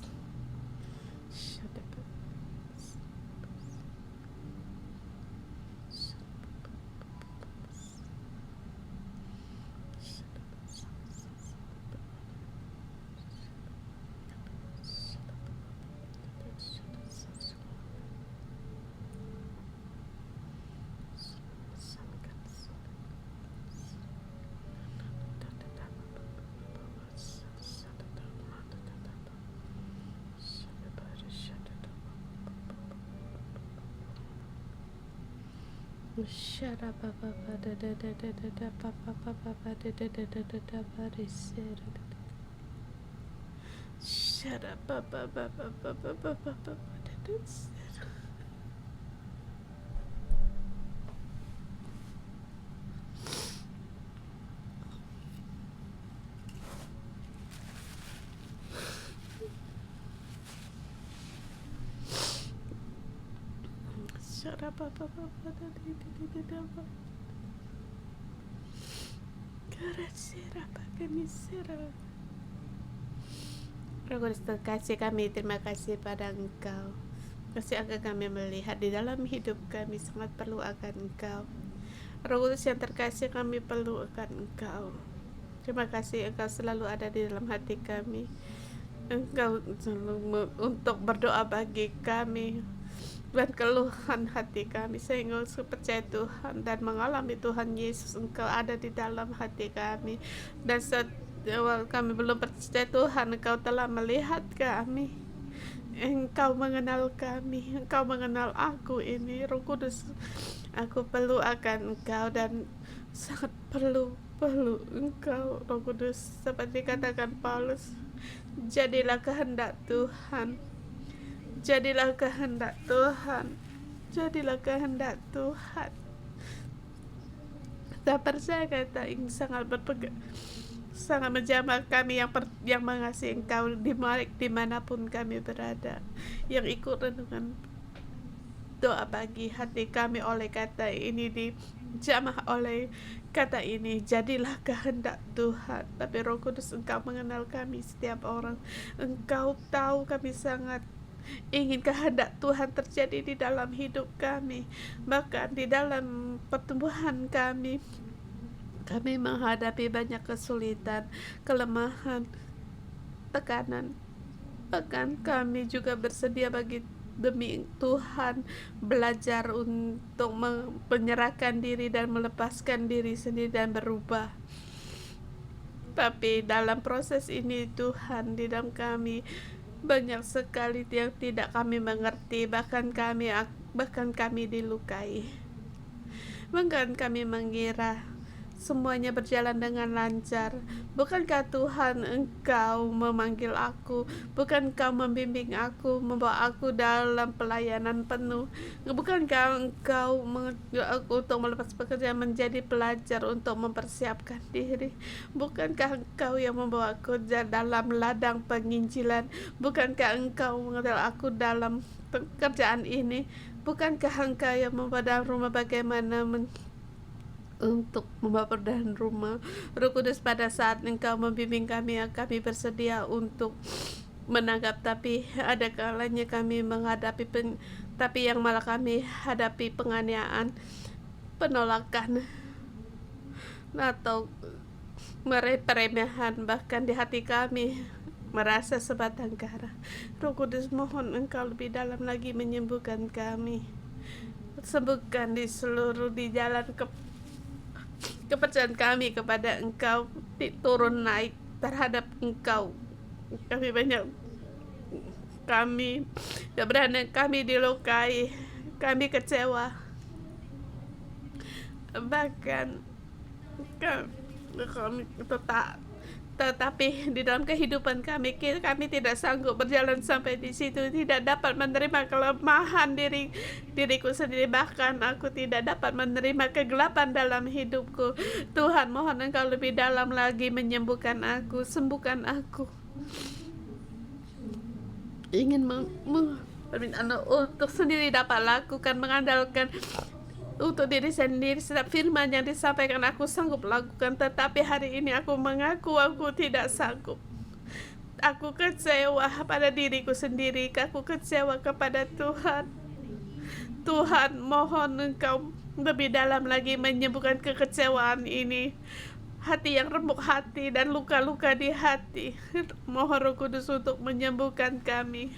Speaker 1: Roh Kudus terkasih, kami terima kasih pada Engkau. Kasih akan kami melihat di dalam hidup kami sangat perlu akan Engkau. Roh Kudus yang terkasih, kami perlu akan Engkau. Terima kasih Engkau selalu ada di dalam hati kami. Engkau selalu untuk berdoa bagi kami dan keluhan hati kami, sehingga percaya Tuhan dan mengalami Tuhan Yesus, Engkau ada di dalam hati kami. Dan saat kami belum percaya Tuhan, Engkau telah melihat kami, Engkau mengenal kami, Engkau mengenal aku ini. Roh Kudus, aku perlu akan Engkau dan sangat perlu Engkau, Roh Kudus. Seperti katakan Paulus, jadilah kehendak Tuhan, jadilah kehendak Tuhan, jadilah kehendak Tuhan. Tak percaya kata ini sangat berpegang, sangat menjamah kami yang mengasihi Engkau dimanapun kami berada, yang ikut renungan doa pagi hati kami oleh kata ini, dijamah oleh kata ini, jadilah kehendak Tuhan. Tapi Roh Kudus, Engkau mengenal kami setiap orang. Engkau tahu kami sangat ingin kehendak Tuhan terjadi di dalam hidup kami. Bahkan di dalam pertumbuhan kami menghadapi banyak kesulitan, kelemahan, tekanan. Bahkan kami juga bersedia demi Tuhan belajar untuk menyerahkan diri dan melepaskan diri sendiri dan berubah. Tapi dalam proses ini Tuhan, di dalam kami banyak sekali yang tidak kami mengerti, bahkan kami dilukai. Bukan kami mengira semuanya berjalan dengan lancar. Bukankah Tuhan Engkau memanggil aku? Bukankah Engkau membimbing aku, membawa aku dalam pelayanan penuh? Bukankah Engkau mengajar aku untuk melepas pekerjaan menjadi pelajar untuk mempersiapkan diri? Bukankah Engkau yang membawa aku dalam ladang penginjilan? Bukankah Engkau mengajar aku dalam pekerjaan ini? Bukankah Engkau yang membawa dalam rumah bagaimana untuk membawa perdahan rumah? Roh Kudus, pada saat Engkau membimbing kami bersedia untuk menanggap, tapi ada kalanya kami menghadapi tapi yang malah kami hadapi penganiayaan, penolakan, atau peremehan, bahkan di hati kami merasa sebatang kara. Roh Kudus, mohon Engkau lebih dalam lagi menyembuhkan kami. Sembuhkan di jalan kepercayaan kami kepada Engkau turun naik terhadap Engkau. Keberanian kami dilukai, kami kecewa, bahkan kami tetapi di dalam kehidupan kami tidak sanggup berjalan sampai di situ, tidak dapat menerima kelemahan diriku sendiri, bahkan aku tidak dapat menerima kegelapan dalam hidupku. Tuhan, mohon Engkau lebih dalam lagi menyembuhkan aku, sembuhkan aku. Ingin permintaan untuk sendiri dapat lakukan, mengandalkan untuk diri sendiri. Setiap firman yang disampaikan aku sanggup lakukan, tetapi hari ini aku mengaku aku tidak sanggup. Aku kecewa pada diriku sendiri, aku kecewa kepada Tuhan. Tuhan, mohon Engkau lebih dalam lagi menyembuhkan kekecewaan ini, hati yang remuk hati dan luka-luka di hati. Mohon Roh Kudus untuk menyembuhkan kami.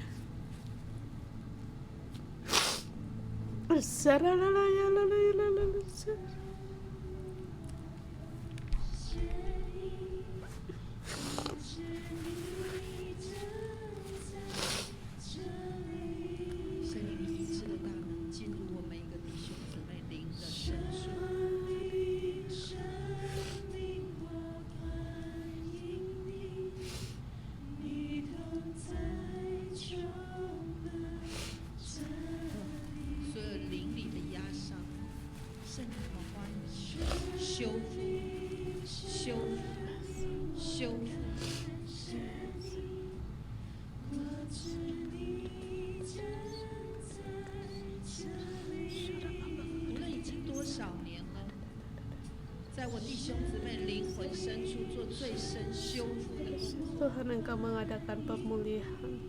Speaker 1: Tuhan, Engkau mengadakan pemulihan.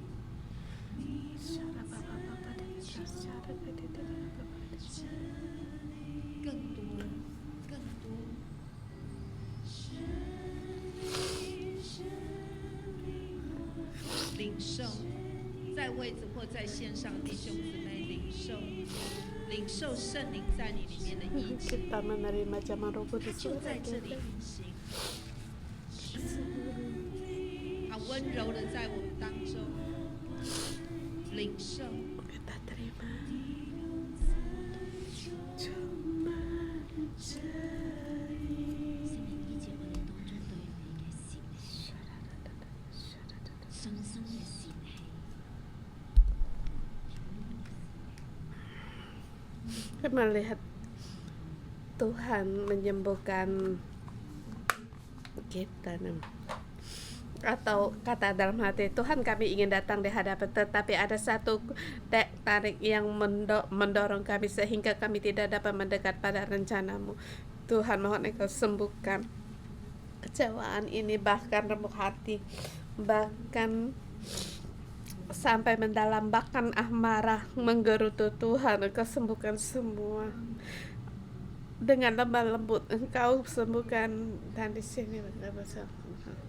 Speaker 1: Kita menerima zaman Roh Kudus kita terima. Melihat Tuhan menyembuhkan kita, atau kata dalam hati, Tuhan, kami ingin datang di hadapan, tetapi ada satu tarik yang mendorong kami sehingga kami tidak dapat mendekat pada rencanamu. Tuhan, mohon Engkau sembuhkan kecewaan ini, bahkan remuk hati, bahkan sampai mendalam, bahkan amarah menggerutu. Tuhan, Engkau sembuhkan semua dengan lemah lembut. Engkau sembuhkan. Dan di sini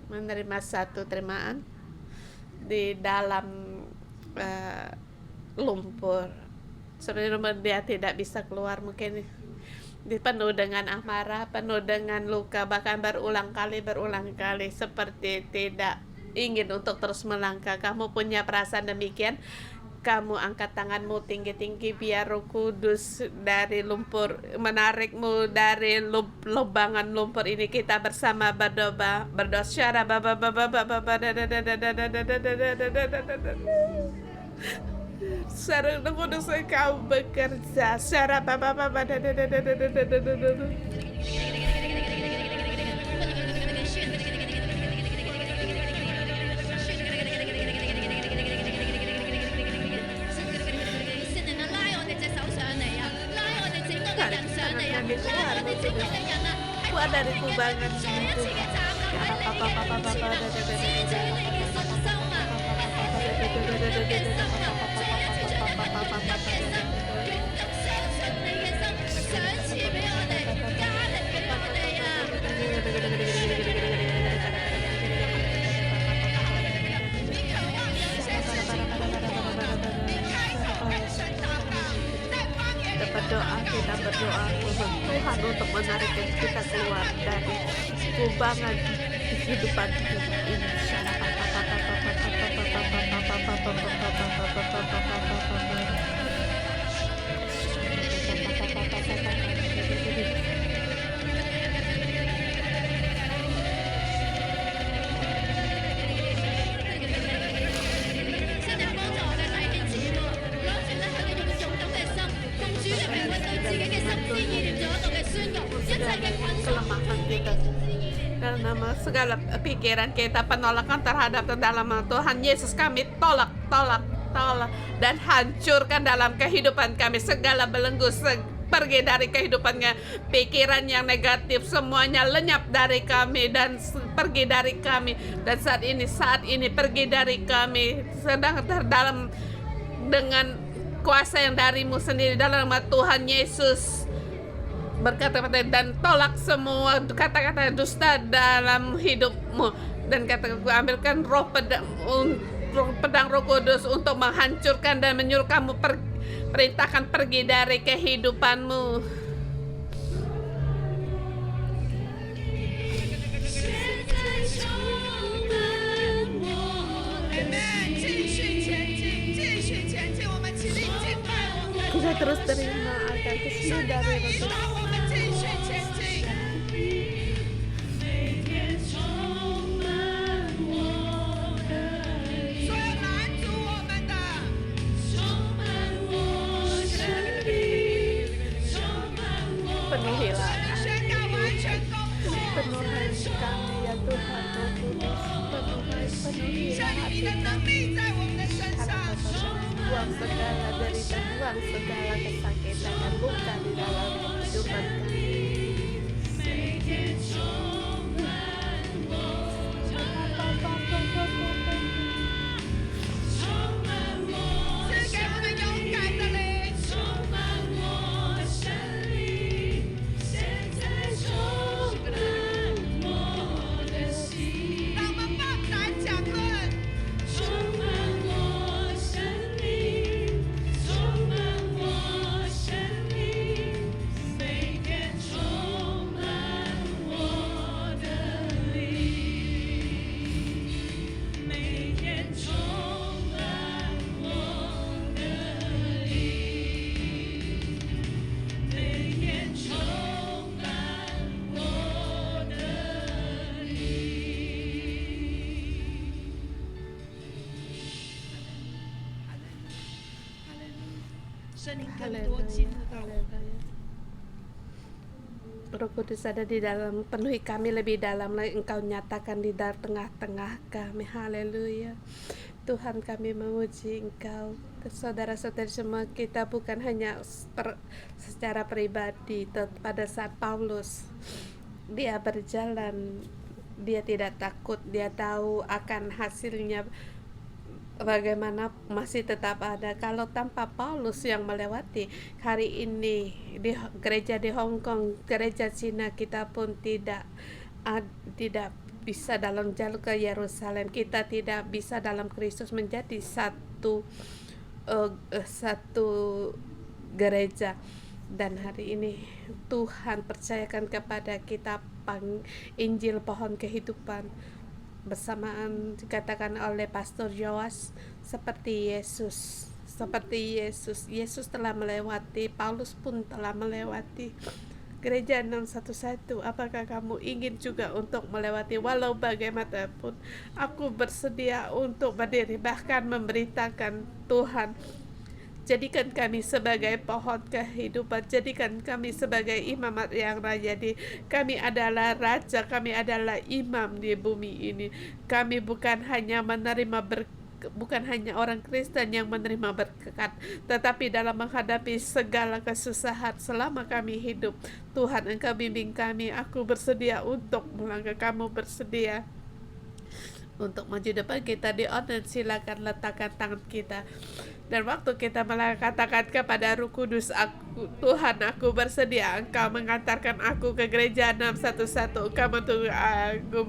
Speaker 1: menerima satu terimaan di dalam lumpur. Sebenarnya dia tidak bisa keluar, mungkin penuh dengan amarah, penuh dengan luka, bahkan berulang kali seperti tidak ingin untuk terus melangkah. Kamu punya perasaan demikian? kamu angkat tanganmu tinggi-tinggi, biar Roh Kudus dari lumpur menarikmu dari lubangan lumpur ini. Kita bersama berdoa syara baba baba baba Syara Roh Kudus engkau bekerja. Syara baba baba keluar dari kubangan itu. Kita berdoa Tuhan untuk menarik kita keluar dari kubangan kehidupan ini. Kelemahan kita karena segala pikiran kita, penolakan terhadap dalam Tuhan Yesus, kami tolak dan hancurkan dalam kehidupan kami. Segala belenggu pergi dari kehidupannya, pikiran yang negatif semuanya lenyap dari kami dan pergi dari kami. Dan saat ini pergi dari kami, sedang terdalam dengan kuasa yang darimu sendiri dalam nama Tuhan Yesus. Berkata-kata dan tolak semua kata-kata dusta dalam hidupmu, dan ambilkan pedang Roh Kudus untuk menghancurkan dan menyuruh kamu perintahkan pergi dari kehidupanmu. Kita terus terima akan kesini dari Roh. Penuhilah kami ya Tuhan, Roh Kudus, penuhilah hati kami, buang segala derita, buang segala kesakitan dan luka di dalam kehidupan kami. Roh Kudus ada di dalam, penuhi kami lebih dalam lagi, Engkau nyatakan di tengah-tengah kami. Haleluya. Tuhan, kami memuji Engkau. Saudara-saudari semua, kita bukan hanya secara pribadi. Pada saat Paulus dia berjalan, dia tidak takut, dia tahu akan hasilnya bagaimana, masih tetap ada. Kalau tanpa Paulus yang melewati hari ini di gereja di Hong Kong, gereja Cina, kita pun tidak bisa dalam jalur ke Yerusalem. Kita tidak bisa dalam Kristus menjadi satu gereja. Dan hari ini Tuhan percayakan kepada kita Injil pohon kehidupan, bersamaan dikatakan oleh Pastor Joas, seperti Yesus seperti Yesus telah melewati, Paulus pun telah melewati. Gereja 611, apakah kamu ingin juga untuk melewati? Walau bagaimanapun, aku bersedia untuk berdiri, bahkan memberitakan Tuhan. Jadikan kami sebagai pohon kehidupan, jadikan kami sebagai imamat yang raja. Kami adalah raja, kami adalah imam di bumi ini. Kami bukan hanya bukan hanya orang Kristen yang menerima berkat, tetapi dalam menghadapi segala kesusahan selama kami hidup, Tuhan Engkau bimbing kami. Aku bersedia untuk melangkah, kamu bersedia untuk maju depan. Kita di online, silakan letakkan tangan kita. Dan waktu kita katakan kepada Roh Kudus, Tuhan, aku bersedia, Engkau mengantarkan aku ke gereja 611. Engkau menunggu aku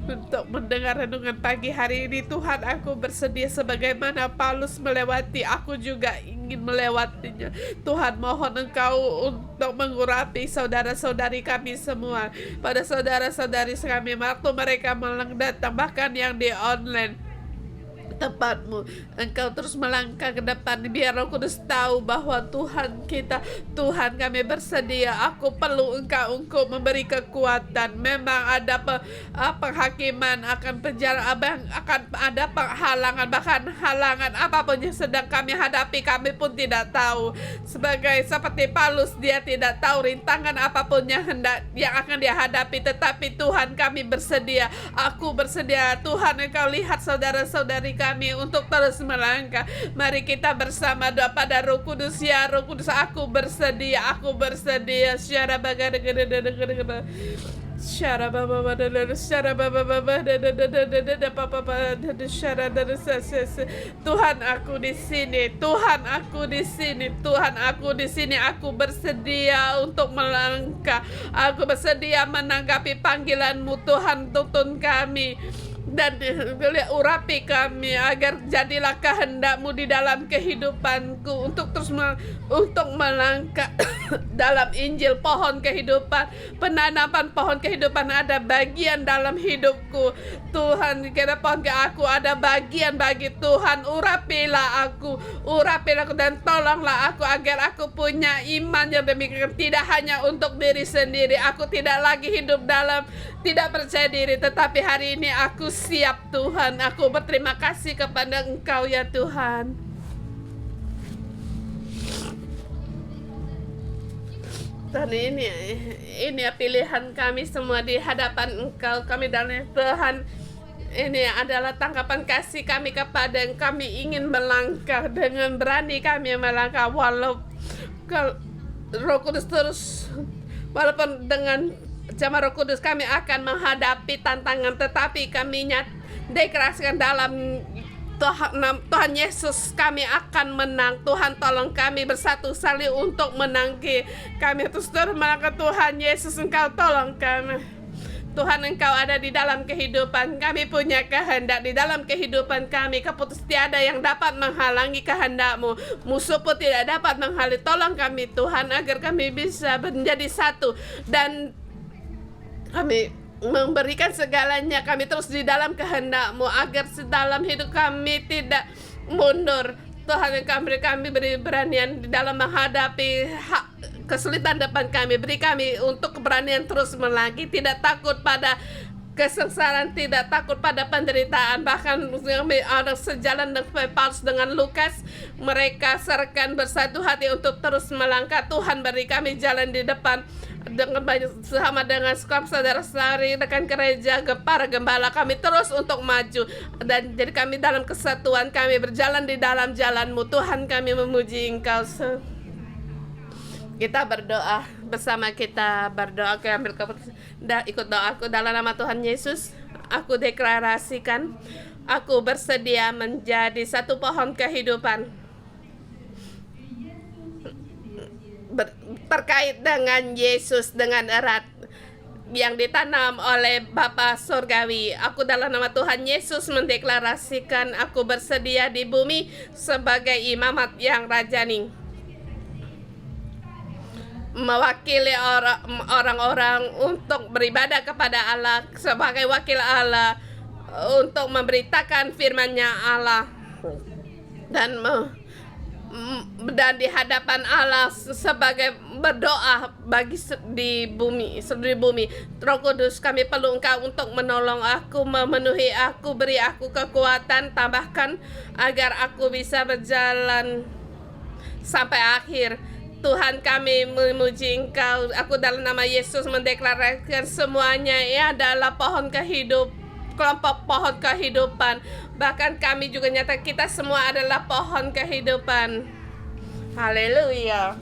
Speaker 1: untuk mendengar renungan pagi hari ini. Tuhan, aku bersedia sebagaimana Paulus melewati, aku juga ingin melewatinya. Tuhan, mohon Engkau untuk mengurapi saudara-saudari kami semua. Pada saudara-saudari kami, waktu mereka datang, bahkan yang di online tempatmu, Engkau terus melangkah ke depan. Biar Roh Kudus tahu bahwa Tuhan kita, Tuhan, kami bersedia. Aku perlu Engkau untuk memberi kekuatan. Memang ada penghakiman, akan penjara, akan ada penghalangan, bahkan halangan apapun yang sedang kami hadapi, kami pun tidak tahu. Seperti Paulus, dia tidak tahu rintangan apapun yang akan dia hadapi, tetapi Tuhan, kami bersedia. Aku bersedia. Tuhan, Engkau lihat saudara-saudari kami untuk terus melangkah. Mari kita bersama doa pada Roh Kudus. Ya Roh Kudus, aku bersedia, aku bersedia. Tuhan, aku di sini. Tuhan, aku di sini. Tuhan, aku di sini. Aku bersedia untuk melangkah. Aku bersedia menanggapi panggilan-Mu. Tuhan, tuntun kami dan urapi kami agar jadilah kehendak-Mu di dalam kehidupanku, untuk terus untuk melangkah dalam Injil pohon kehidupan. Penanaman pohon kehidupan ada bagian dalam hidupku. Tuhan, kira pohon ke aku ada bagian bagi Tuhan. Urapilah aku dan tolonglah aku agar aku punya iman yang demikian, tidak hanya untuk diri sendiri. Aku tidak lagi hidup dalam tidak percaya diri, tetapi hari ini aku siap, Tuhan. Aku berterima kasih kepada Engkau, ya Tuhan. Dan ini pilihan kami semua di hadapan Engkau. Kami dalam Tuhan, ini adalah tanggapan kasih kami kepada Engkau. Kami ingin melangkah dengan berani, kami melangkah walau Roh Kudus terus, walaupun dengan jamaah Roh Kudus kami akan menghadapi tantangan, tetapi kami deklarasikan dalam Tuhan Yesus kami akan menang. Tuhan, tolong kami bersatu salib untuk menanggi. Kami terus melangkah. Tuhan Yesus, Engkau tolong kami. Tuhan, Engkau ada di dalam kehidupan kami, punya kehendak di dalam kehidupan kami. Keputus tiada yang dapat menghalangi kehendak-Mu. Musuh pun tidak dapat menghalangi. Tolong kami Tuhan, agar kami bisa menjadi satu dan kami memberikan segalanya. Kami terus di dalam kehendak-Mu, agar dalam hidup kami tidak mundur. Tuhan, kami beri beranian di dalam menghadapi kesulitan depan kami. Beri kami untuk keberanian terus melangkah, tidak takut pada kesengsaraan, tidak takut pada penderitaan. Bahkan kami ada sejalan dengan Paulus dengan Lukas, mereka serahkan bersatu hati untuk terus melangkah. Tuhan, beri kami jalan di depan dengan banyak sama dengan saudara-saudari rekan gereja, para gembala, kami terus untuk maju. Dan jadi kami dalam kesatuan, kami berjalan di dalam jalan-Mu. Tuhan, kami memuji Engkau. Kita berdoa bersama, kita berdoa, ambil keputusan. Ikut doaku dalam nama Tuhan Yesus. Aku deklarasikan, aku bersedia menjadi satu pohon kehidupan terkait dengan Yesus, dengan erat yang ditanam oleh Bapa Surgawi. Aku dalam nama Tuhan Yesus mendeklarasikan, aku bersedia di bumi sebagai imamat yang rajani, mewakili orang-orang untuk beribadah kepada Allah, sebagai wakil Allah untuk memberitakan firman-Nya Allah dan dan di hadapan Allah sebagai berdoa bagi di bumi. Roh Kudus, kami perlu Engkau untuk menolong aku, memenuhi aku, beri aku kekuatan, tambahkan agar aku bisa berjalan sampai akhir. Tuhan, kami memuji Engkau. Aku dalam nama Yesus mendeklarasikan semuanya adalah pohon kehidupan, kelompok pohon kehidupan. Bahkan kami juga nyata kita semua adalah pohon kehidupan. Haleluya.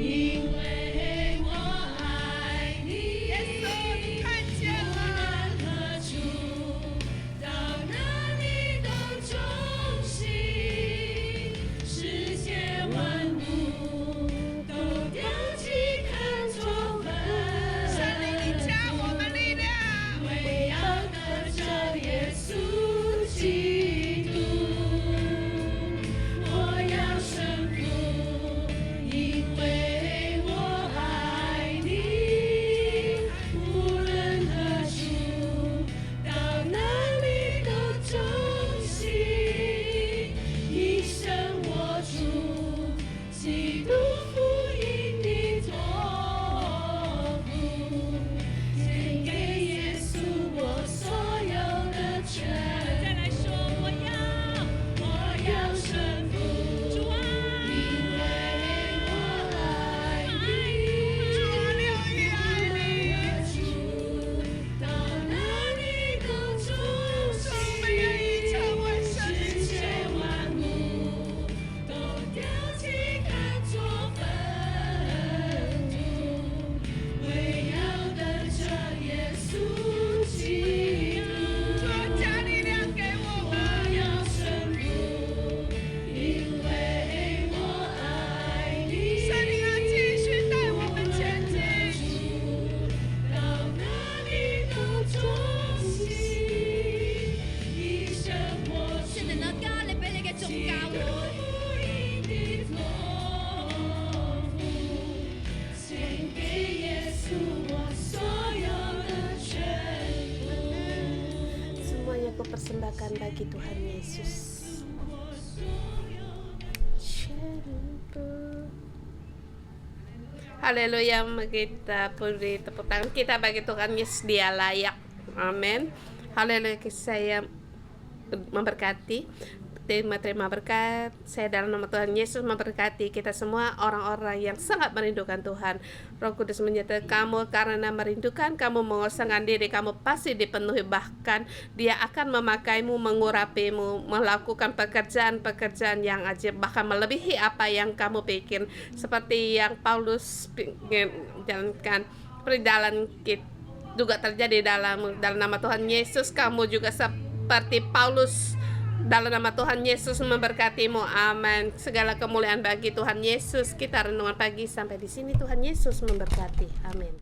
Speaker 2: 因为我爱你，耶稣，你看见了，何处到哪里都中心，世界万物都丢弃看作粪。神灵，你加我们力量，为要得着耶稣基督，我要胜负，因为我爱你，无论何处，到哪里都中心，一生握住基督福音的托付，献给耶稣我所有的全。再来说，我要顺服主啊，因为我爱你，主啊，六一爱你，到哪里都中心，我们愿意成为神的世界万物都丢弃看作粪土，为要得着耶稣基督。主啊，加力量给我们，我要顺服，因为我爱你。神灵啊，继续带我们前进，到哪里都中心，一生我聖靈啊，加力俾你嘅眾教會，獻給耶穌我所有的全部。
Speaker 1: Semuanya aku persembahkan bagi Tuhan Yesus. Haleluya, kita beri tepuk tangan kita bagi Tuhan Yesus, Dia layak. Amin. Haleluya, saya memberkati. Terima berkat. Saya dalam nama Tuhan Yesus memberkati kita semua, orang-orang yang sangat merindukan Tuhan. Roh Kudus menyertai kamu, karena merindukan kamu, mengosongkan diri kamu pasti dipenuhi. Bahkan Dia akan memakaimu, mengurapimu, melakukan pekerjaan-pekerjaan yang ajaib, bahkan melebihi apa yang kamu pikir. Seperti yang Paulus jalankan perjalanan kita juga terjadi dalam nama Tuhan Yesus. Kamu juga seperti Paulus. Dalam nama Tuhan Yesus memberkatimu. Amin. Segala kemuliaan bagi Tuhan Yesus. Kita renungan pagi sampai di sini. Tuhan Yesus memberkati. Amin.